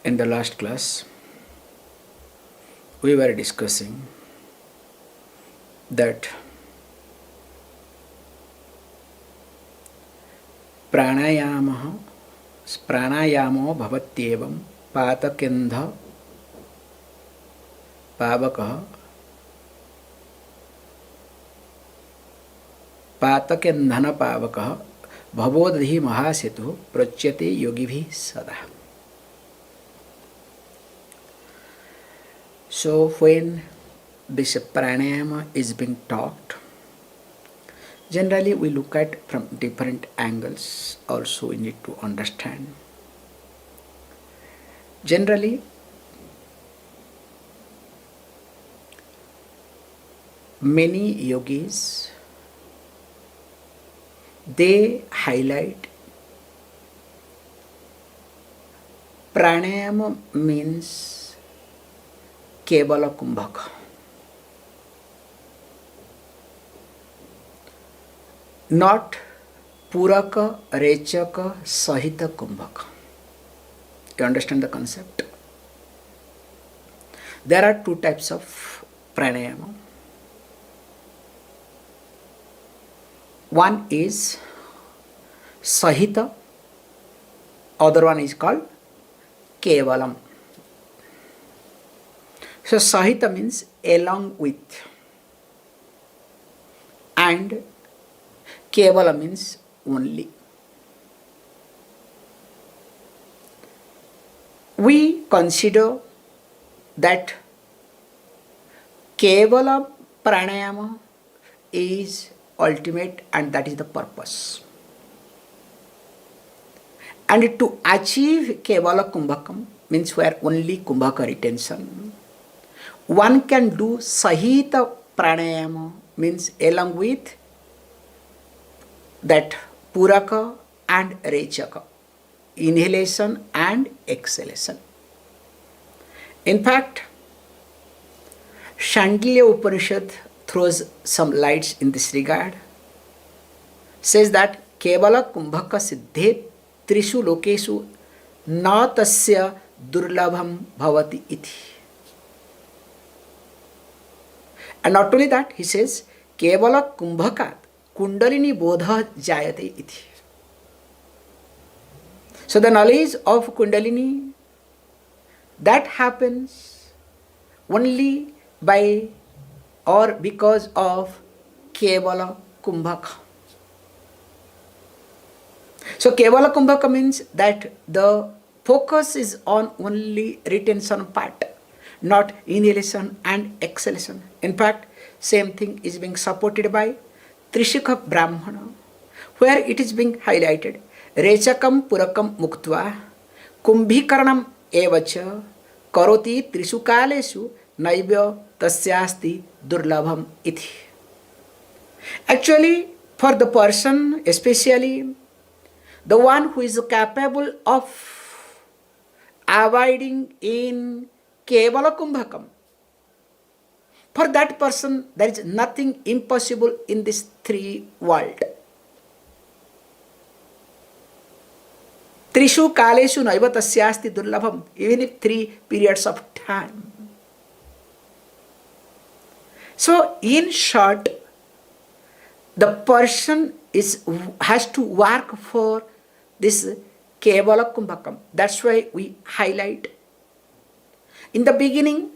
In the last class, we were discussing that प्राणायामो भवत्येवं पातकेन्ध पावकः पातकेन्धन पावकः भवोदधि महासेतुः प्रोच्यते योगिभिः सदा. So when this pranayama is being taught, generally we look at from different angles. Also we need to understand. Generally, many yogis, they highlight pranayama means Kevala Kumbhaka. Not puraka, rechaka, sahita Kumbhaka. You understand the concept? There are two types of pranayama. One is sahita, other one is called kevalam. So sahita means along with, and kevala means only. We consider that kevala pranayama is ultimate and that is the purpose. And to achieve kevala kumbhakam means where only kumbhaka retention, one can do sahita pranayama means along with that puraka and rechaka, inhalation and exhalation. In fact, Shandilya Upanishad throws some lights in this regard, says that kevala kumbhaka siddhe trishu lokeshu na tasya durlabham bhavati iti. And not only that, he says, Kevala Kumbhakat Kundalini Bodha Jayate iti. So the knowledge of Kundalini, that happens only by or because of Kevala Kumbhaka. So Kevala Kumbhaka means that the focus is on only retention part, not inhalation and exhalation. In fact, same thing is being supported by Trishikha Brahmana, where it is being highlighted. Rechakam purakam muktva kumbhikaranam evacha karoti trisukalesu naibya tasyasti durlabham iti. Actually, for the person, especially the one who is capable of abiding in Kevala Kumbhakam, for that person there is nothing impossible in this three world. Trishu kaleshu naiva tasyasti durlabham, even if 3 periods of time. So in short, the person has to work for this Kevala Kumbhakam. That's why we highlight in the beginning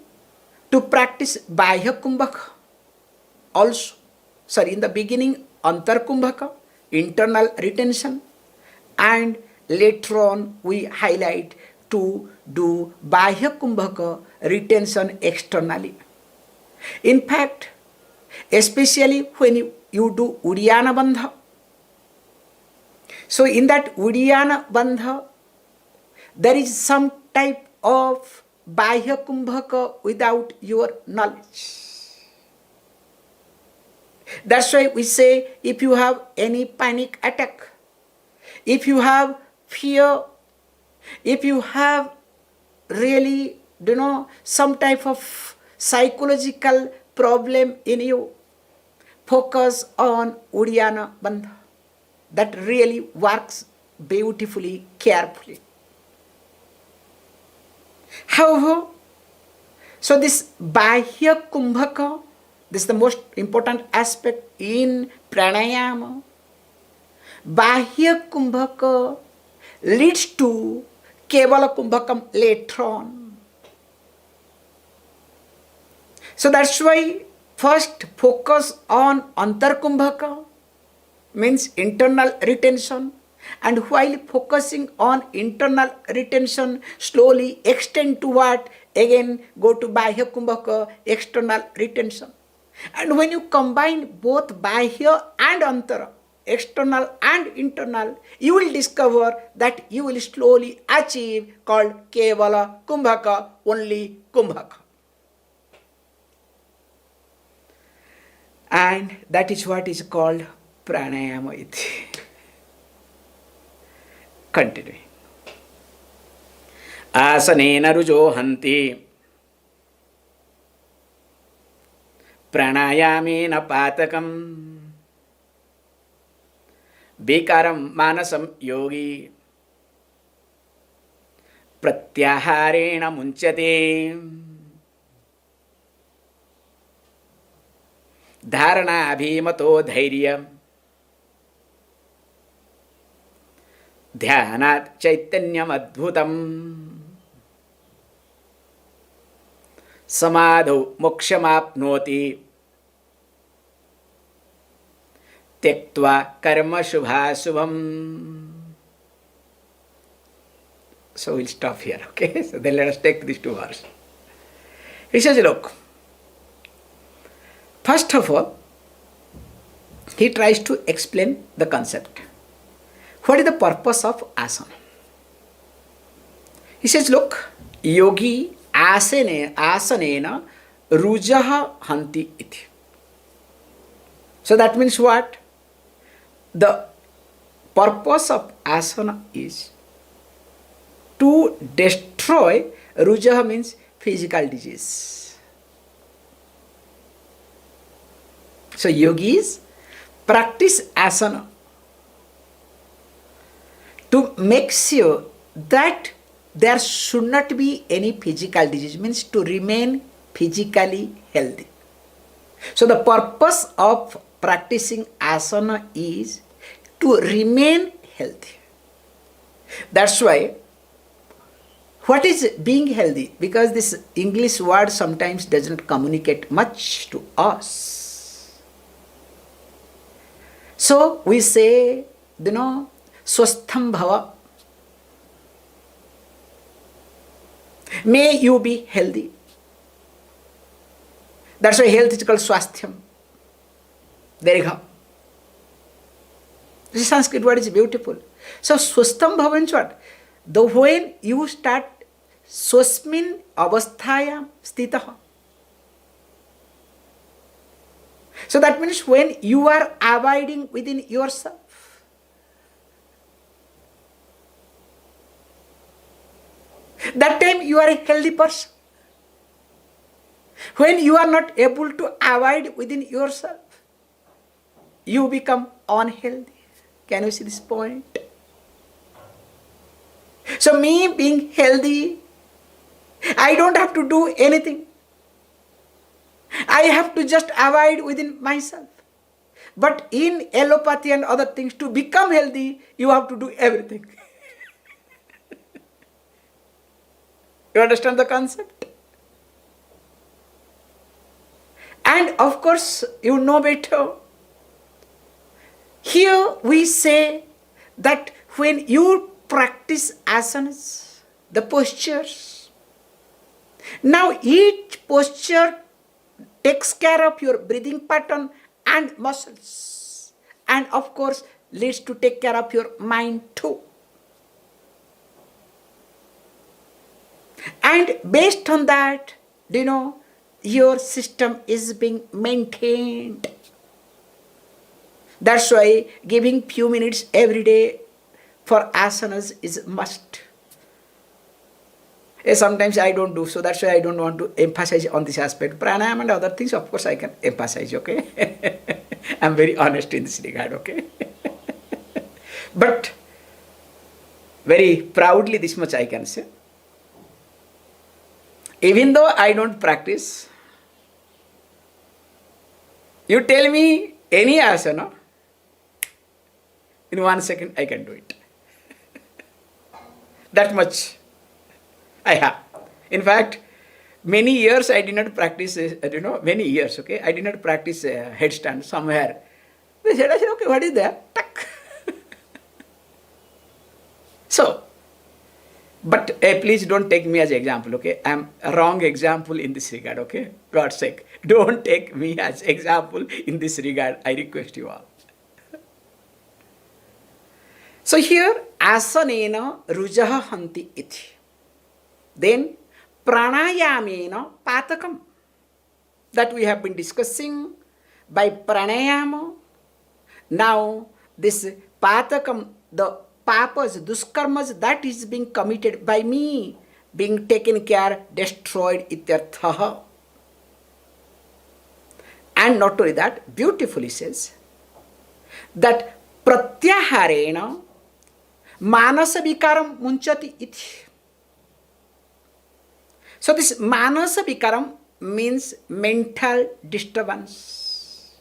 to practice Bahya Kumbhaka. Also, in the beginning Antar Kumbhaka, internal retention, and later on we highlight to do Bahya Kumbhaka retention externally. In fact, especially when you do Uddiyana Bandha, so in that Uddiyana Bandha, there is some type of Bahya Kumbhaka without your knowledge. That's why we say if you have any panic attack, if you have fear, if you have really, some type of psychological problem in you, focus on Uddiyana Bandha. That really works beautifully, carefully. However, so this Bahya Kumbhaka, this is the most important aspect in Pranayama. Bahya Kumbhaka leads to Kevala Kumbhakam later on. So that's why first focus on Antar Kumbhaka, means internal retention, and while focusing on internal retention, slowly extend to what? Again go to Bahya Kumbhaka, external retention. And when you combine both Bahya and Antara, external and internal, you will discover that you will slowly achieve called Kevala Kumbhaka, only Kumbhaka. And that is what is called Pranayama iti. Continuing. Asanena rujohanti pranayamena patakam bikaram manasam yogi pratyaharena munchate dharana abhimato dhairyam ध्यानात् चैतन्यम अद्भुतम समाधौ मोक्षमाप्नोति त्यक्त्वा कर्म शुभाशुभम. So we'll stop here, okay? So then let us take these two verses. He says, look, first of all, he tries to explain the concept. What is the purpose of asana? He says, look, yogi asanena rujaha hanti iti. So that means what? The purpose of asana is to destroy, rujaha means physical disease. So yogis practice asana to make sure that there should not be any physical disease, means to remain physically healthy. So the purpose of practicing asana is to remain healthy. That's why, what is being healthy? Because this English word sometimes doesn't communicate much to us. So we say, Swastham bhava. May you be healthy. That's why health is called swasthyam. There you go. This Sanskrit word is beautiful. So swastham bhava means what? When you start swasmin avasthayam stitaha. So that means when you are abiding within yourself. That time you are a healthy person. When you are not able to abide within yourself, you become unhealthy. Can you see this point? So me being healthy, I don't have to do anything. I have to just abide within myself. But in allopathy and other things, to become healthy, you have to do everything. You understand the concept? And of course, you know better. Here we say that when you practice asanas, the postures, now each posture takes care of your breathing pattern and muscles. And of course, leads to take care of your mind too. And based on that, your system is being maintained. That's why giving few minutes every day for asanas is must. Sometimes I don't do, so that's why I don't want to emphasize on this aspect. Pranayama and other things, of course, I can emphasize, okay? I'm very honest in this regard, okay? But very proudly this much I can say. Even though I don't practice, you tell me any asana, in 1 second I can do it. That much I have. In fact, many years I did not practice, many years, okay, I did not practice headstand somewhere. I said, okay, what is that? Tuck. So, but please don't take me as example, okay? I am a wrong example in this regard, okay? God's sake, don't take me as example in this regard. I request you all. So here, asanena rujaha hanti iti. Then, pranayamena patakam. That we have been discussing by pranayama. Now, this patakam, the papas, duskarmas, that is being committed by me, being taken care, destroyed, ityarthaha. And not only that, beautifully says that pratyaharena manasa vikaram munchati iti. So this manasa vikaram means mental disturbance,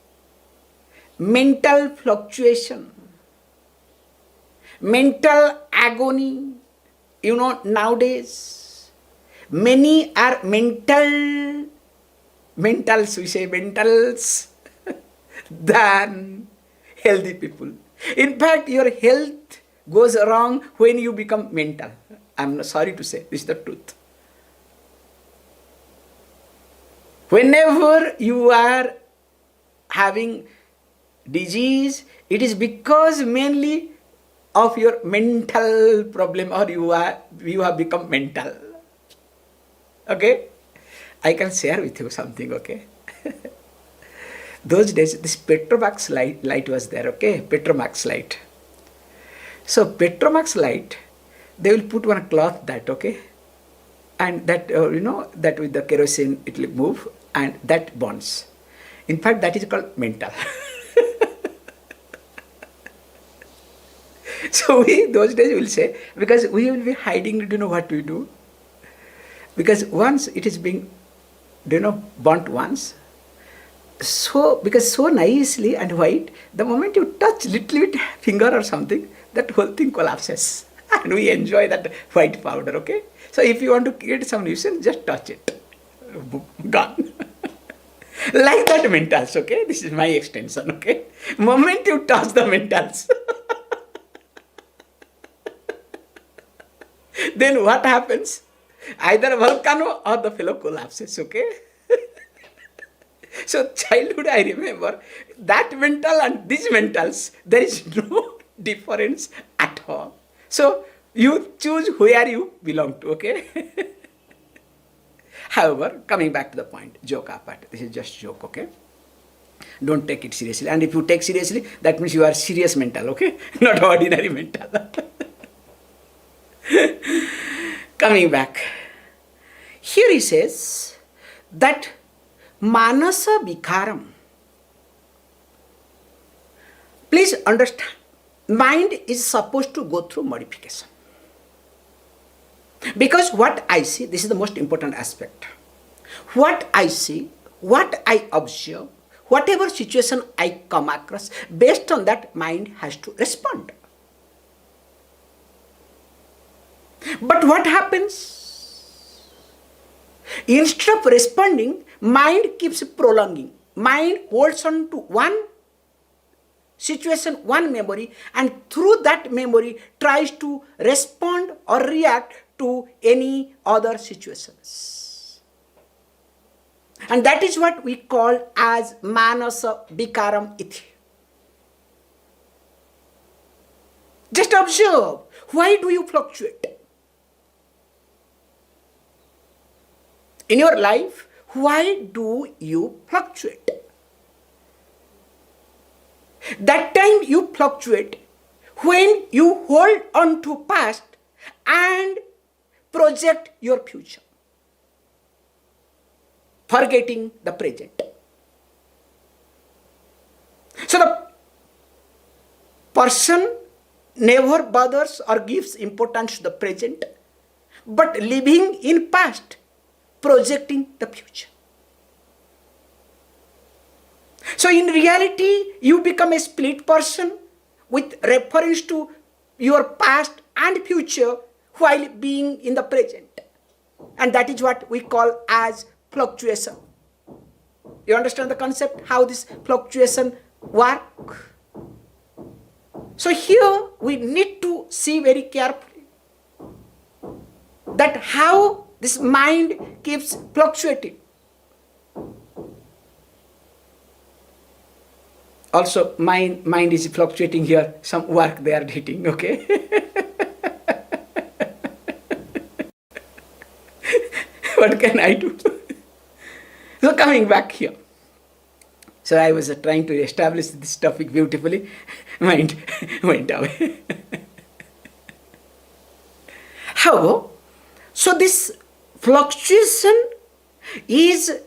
mental fluctuation, mental agony. You know, nowadays, many are mentals, we say mentals, than healthy people. In fact, your health goes wrong when you become mental. I'm sorry to say, this is the truth. Whenever you are having disease, it is because mainly of your mental problem, or you have become mental. Okay? I can share with you something, okay? Those days, this Petromax light was there, okay? Petromax light. So Petromax light, they will put one cloth that, okay? And that, that with the kerosene, it will move and that burns. In fact, that is called mental. So we, those days, will say, because we will be hiding, what we do. Because once it is being, burnt once, so, because so nicely and white, the moment you touch little bit finger or something, that whole thing collapses. And we enjoy that white powder, okay? So if you want to create some nuisance, just touch it. Gone. Like that mentals, okay? This is my extension, okay? Moment you touch the mentals, then what happens? Either a volcano or the fellow collapses, okay? So childhood, I remember, that mental and these mentals, there is no difference at all. So you choose where you belong to, okay? However, coming back to the point, joke apart, this is just joke, okay? Don't take it seriously. And if you take seriously, that means you are serious mental, okay? Not ordinary mental. Coming back, here he says that manasa vikaram. Please understand, mind is supposed to go through modification. Because what I see, this is the most important aspect. What I see, what I observe, whatever situation I come across, based on that, mind has to respond. But what happens? Instead of responding, mind keeps prolonging. Mind holds on to one situation, one memory, and through that memory tries to respond or react to any other situations. And that is what we call as manasa vikaram iti. Just observe, why do you fluctuate? In your life, why do you fluctuate? That time you fluctuate when you hold on to past and project your future, forgetting the present. So the person never bothers or gives importance to the present, but living in past projecting the future. So in reality, you become a split person with reference to your past and future while being in the present. And that is what we call as fluctuation. You understand the concept, how this fluctuation work? So here we need to see very carefully that how this mind keeps fluctuating. Also, mind is fluctuating here. Some work they are hitting, okay? What can I do? So coming back here. So I was trying to establish this topic beautifully. Mind went away. However, so this fluctuation is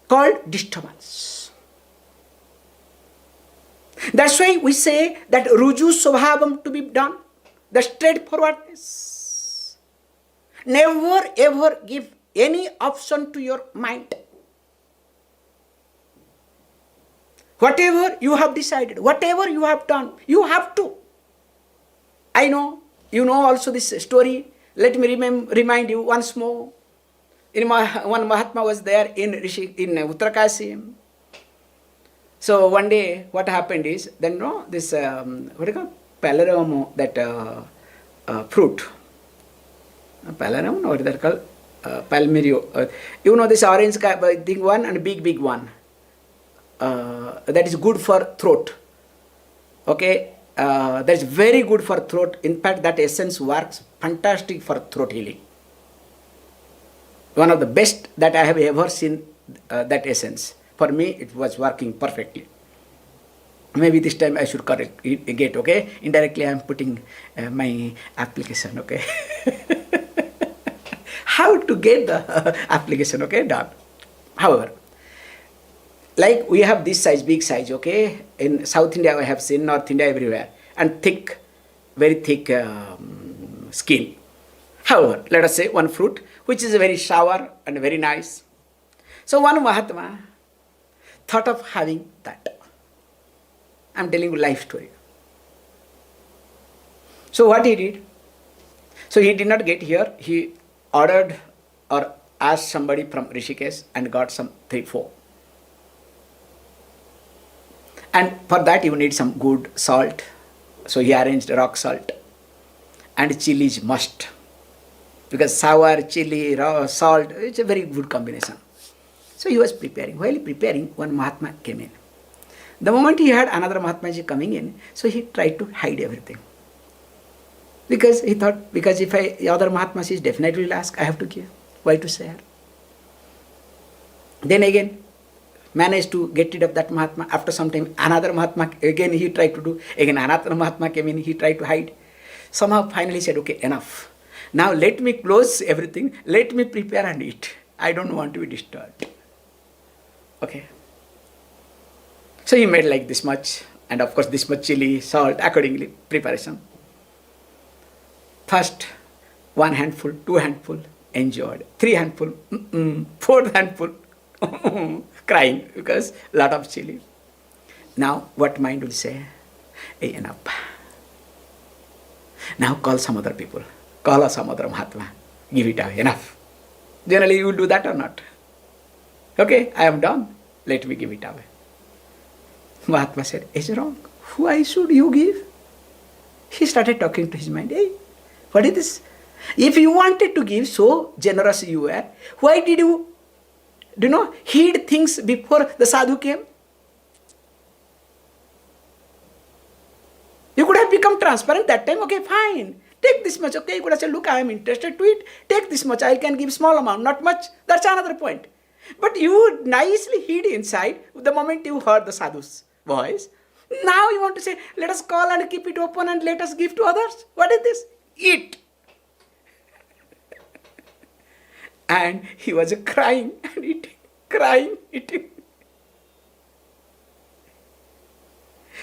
called disturbance. That's why we say that ruju swabhavam to be done, the straightforwardness. Never ever give any option to your mind. Whatever you have decided, whatever you have done, you have to. I know, you know also this story. Let me remind you once more. One Mahatma was there in Uttarakanshi. So one day, what happened is, then this, what do you call, Paddhati, that fruit. Paddhati, what is that called? Palmerio. You know this orange thing one and big one. That is good for throat. Okay, that is very good for throat. In fact, that essence works fantastic for throat healing. One of the best that I have ever seen, that essence. For me, it was working perfectly. Maybe this time I should correct it, okay? Indirectly I am putting my application, okay? How to get the application, okay, done. However, like we have this size, big size, okay? In South India I have seen, North India everywhere. And thick, very thick skin. However, let us say one fruit, which is very sour and very nice. So one Mahatma thought of having that. I am telling you life story. So what he did? So he did not get here. He ordered or asked somebody from Rishikesh and got some 3-4. And for that you need some good salt. So he arranged rock salt. And chili is must. Because sour, chili, raw salt, it's a very good combination. So he was preparing. While preparing, one Mahatma came in. The moment he had another Mahatmaji coming in, so he tried to hide everything. Because he thought, because if the other Mahatmaji definitely will ask, I have to give. Why to share? Then again, managed to get rid of that Mahatma. After some time, another Mahatma, again he tried to do. Again another Mahatma came in, he tried to hide. Somehow finally said, okay, enough. Now let me close everything, let me prepare and eat. I don't want to be disturbed. Okay. So he made like this much, and of course this much chili, salt, accordingly, preparation. First, 1 handful, 2 handful, enjoyed. 3 handful, 4th handful, crying because lot of chili. Now, what mind will say? Hey, enough. Now call some other people. Call some other Mahatma. Give it away, enough. Generally, you will do that or not? Okay, I am done. Let me give it away. Mahatma said, it's wrong. Why should you give? He started talking to his mind. Hey, what is this? If you wanted to give, so generous you were, why did you, heed things before the sadhu came? You could have become transparent that time. Okay, fine. Take this much. Okay, you could have said, look, I am interested to it. Take this much. I can give small amount, not much. That's another point. But you nicely hid inside the moment you heard the sadhu's voice. Now you want to say, let us call and keep it open and let us give to others. What is this? Eat. And he was crying and eating.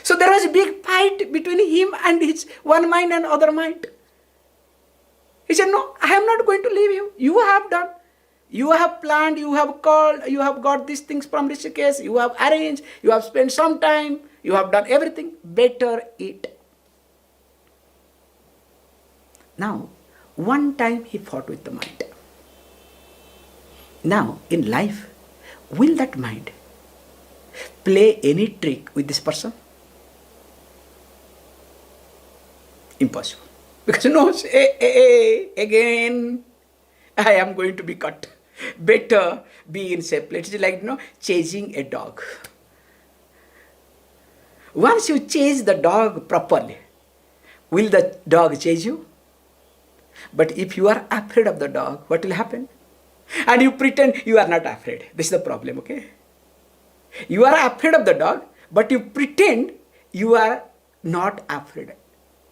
So there was a big fight between him and his one mind and other mind. He said, no, I am not going to leave you. You have done. You have planned, you have called, you have got these things from Rishikesh, you have arranged, you have spent some time, you have done everything. Better eat. Now, one time he fought with the mind. Now, in life, will that mind play any trick with this person? Impossible. Because it knows, again, I am going to be cut. Better be in separate. It's like, chasing a dog. Once you chase the dog properly, will the dog chase you? But if you are afraid of the dog, what will happen? And you pretend you are not afraid. This is the problem, okay? You are afraid of the dog, but you pretend you are not afraid.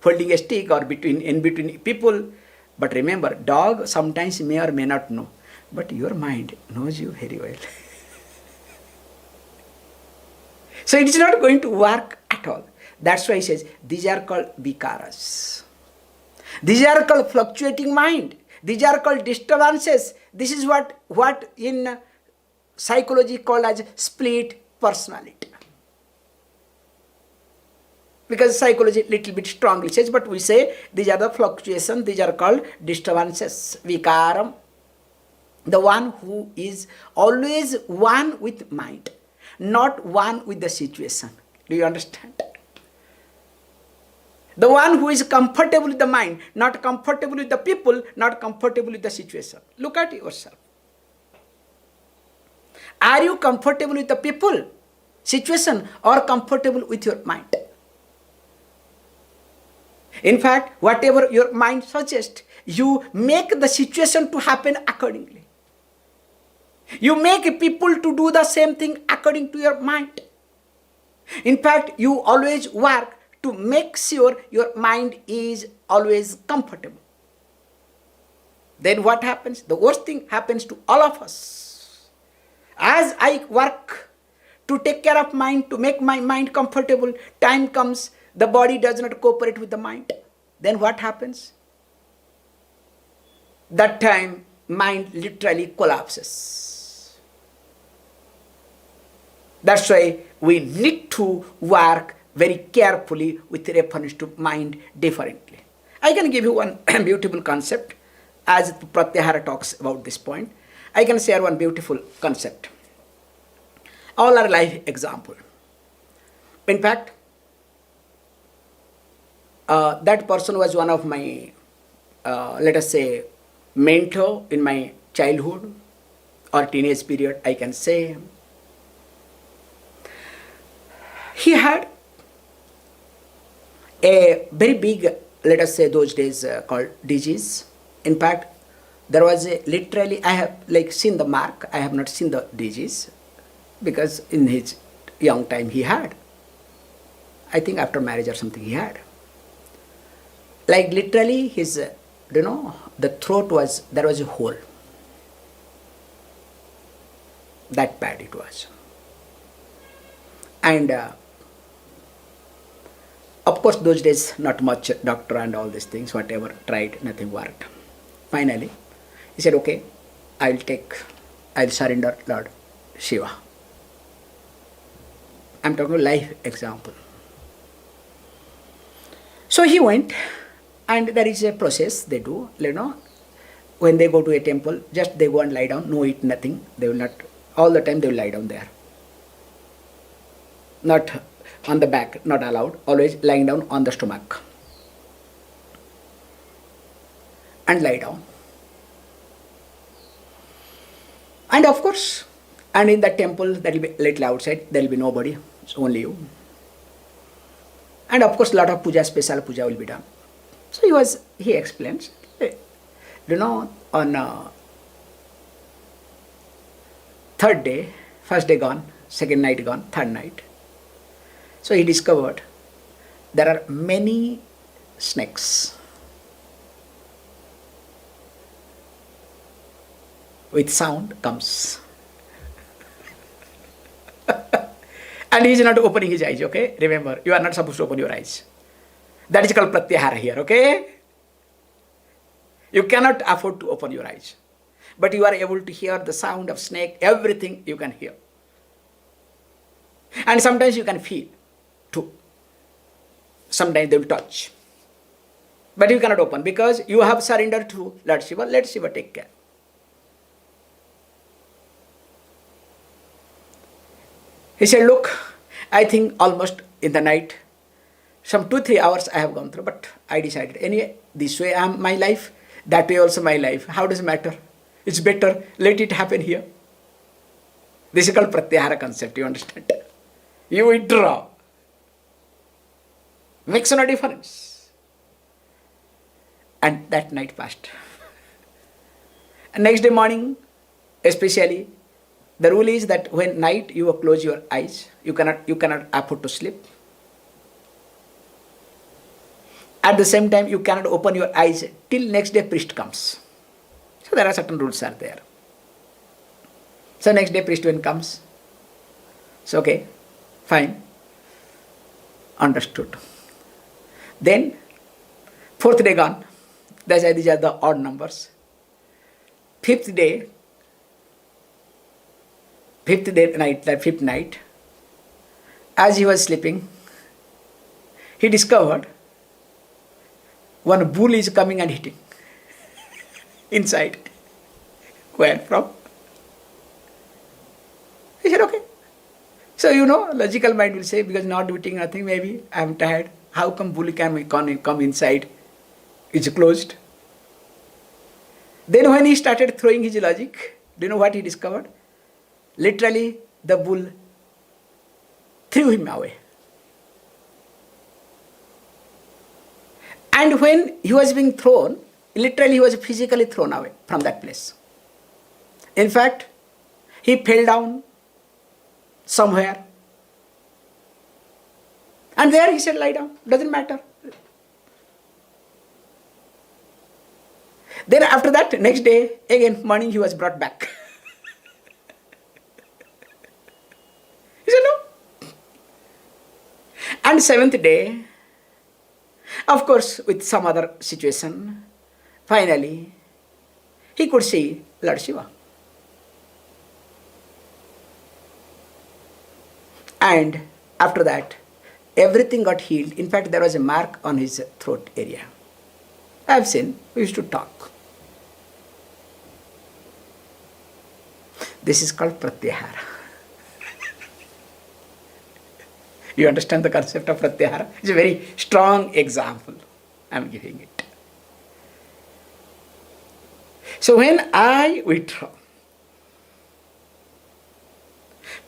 Holding a stick or in between people. But remember, dog sometimes may or may not know. But your mind knows you very well. So it is not going to work at all. That's why he says, these are called vikaras. These are called fluctuating mind. These are called disturbances. This is what in psychology called as split personality. Because psychology little bit strongly says, but we say these are the fluctuations, these are called disturbances, vikaram. The one who is always one with mind, not one with the situation. Do you understand? The one who is comfortable with the mind, not comfortable with the people, not comfortable with the situation. Look at yourself. Are you comfortable with the people, situation, or comfortable with your mind? In fact, whatever your mind suggests, you make the situation to happen accordingly. You make people to do the same thing according to your mind. In fact, you always work to make sure your mind is always comfortable. Then what happens? The worst thing happens to all of us. As I work to take care of mind, to make my mind comfortable, time comes, the body does not cooperate with the mind. Then what happens? That time, mind literally collapses. That's why we need to work very carefully with reference to mind differently. I can give you one beautiful concept as Pratyahara talks about this point. I can share one beautiful concept. All are life example. In fact, that person was one of my, let us say, mentor in my childhood or teenage period, I can say. He had a very big, let us say those days called disease. In fact, there was a literally, I have seen the mark, I have not seen the disease, because in his young time he had. I think after marriage or something he had. Literally his, the throat was, there was a hole. That bad it was. And of course those days not much doctor and all these things, whatever, tried, nothing worked. Finally, he said, okay, I'll surrender Lord Shiva. I'm talking about life example. So he went, and there is a process they do, when they go to a temple, just they go and lie down, no eat, nothing. They will not, all the time they will lie down there. Not on the back, not allowed, always lying down on the stomach. And lie down. And of course, and in the temple, there will be little outside, there will be nobody, it's only you. And of course, lot of puja, special puja will be done. So he explains, on third day, first day gone, second night gone, third night. So he discovered there are many snakes with sound comes. And he is not opening his eyes, okay? Remember, you are not supposed to open your eyes. That is called pratyahara here, okay? You cannot afford to open your eyes. but you are able to hear the sound of snake, everything you can hear. And sometimes you can feel too. Sometimes they will touch. But you cannot open because you have surrendered to Lord Shiva. Let Shiva take care. He said, look, I think almost in the night, some 2-3 hours I have gone through, but I decided, anyway, this way I am my life, that way also my life. How does it matter? It's better, let it happen here. This is called Pratyahara concept, you understand? You withdraw. Makes no difference. And that night passed. And next day morning, especially, the rule is that when night you close your eyes, you cannot afford to sleep. At the same time, you cannot open your eyes till next day priest comes. So there are certain rules are there. So next day priest when comes, so okay, fine, understood. Then 4th day gone. These are the odd numbers. 5th day night, that 5th night, as he was sleeping, he discovered one bull is coming and hitting inside. Where from? He said, okay. So, logical mind will say, because not doing nothing, maybe I am tired. How come bull can come inside? It's closed. Then when he started throwing his logic, do you know what he discovered? Literally, the bull threw him away. And when he was being thrown, literally he was physically thrown away from that place. In fact, he fell down somewhere. And there he said, lie down, doesn't matter. Then after that, next day, again, morning he was brought back. He said, no. And 7th day, of course, with some other situation, finally, he could see Lord Shiva. And after that, everything got healed. In fact, there was a mark on his throat area. I have seen, we used to talk. This is called Pratyahara. You understand the concept of Pratyahara? It's a very strong example I am giving it. So when I withdraw,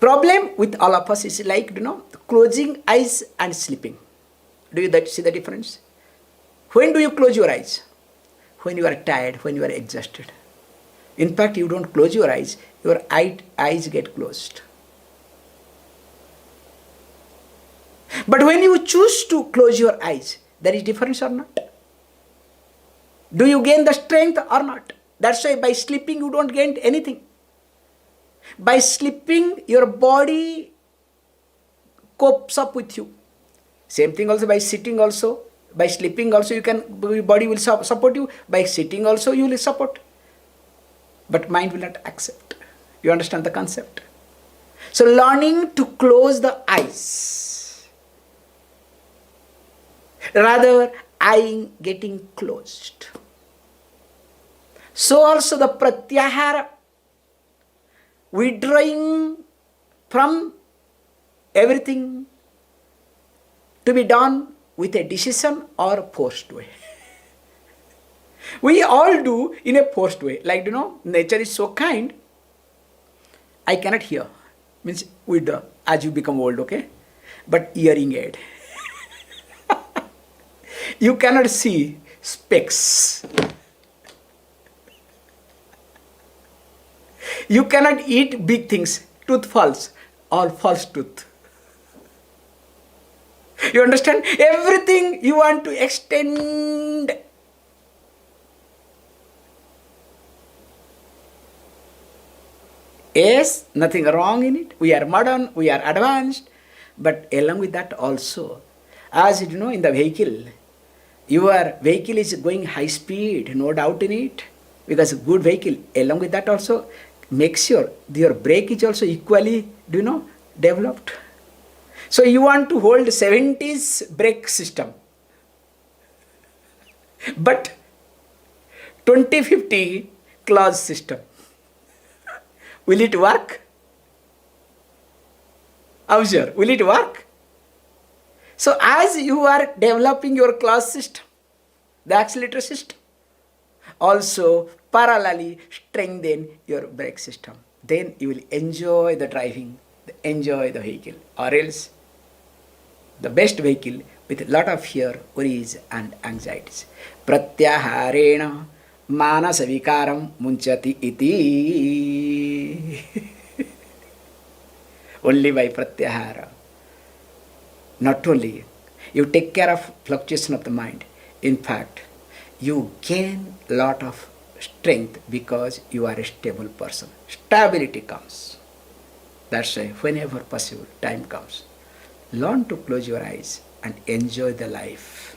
problem with all of us is like, closing eyes and sleeping. Do you see the difference? When do you close your eyes? When you are tired, when you are exhausted. In fact, you don't close your eyes get closed. But when you choose to close your eyes, there is difference or not? Do you gain the strength or not? That's why by sleeping you don't gain anything. By sleeping, your body copes up with you. Same thing also by sitting also. By sleeping also your body will support you. By sitting also you will support. But mind will not accept. You understand the concept? So learning to close the eyes, rather eyeing getting closed. So also the Pratyahara, withdrawing from everything to be done with a decision or a forced way. We all do in a forced way. Like, nature is so kind, I cannot hear. Means withdraw as you become old, okay? But hearing aid. You cannot see specks. You cannot eat big things. Tooth falls. All false tooth. You understand? Everything you want to extend. Yes, nothing wrong in it. We are modern, we are advanced. But along with that also, as you know, in the vehicle, your vehicle is going high speed, no doubt in it. because good vehicle, along with that also, make sure your brake is also equally, developed. So you want to hold 70s brake system, but 2050 clutch system. Will it work? Observe, will it work? So as you are developing your clutch system, the accelerator system, also parallelly strengthen your brake system. Then you will enjoy the driving, enjoy the vehicle. Or else, the best vehicle with a lot of fear, worries and anxieties. Pratyaharena manasa vikaram munchati iti. Only by pratyahara. Not only you take care of fluctuation of the mind. In fact, you gain a lot of strength because you are a stable person. Stability comes. That's why whenever possible, time comes, learn to close your eyes and enjoy the life.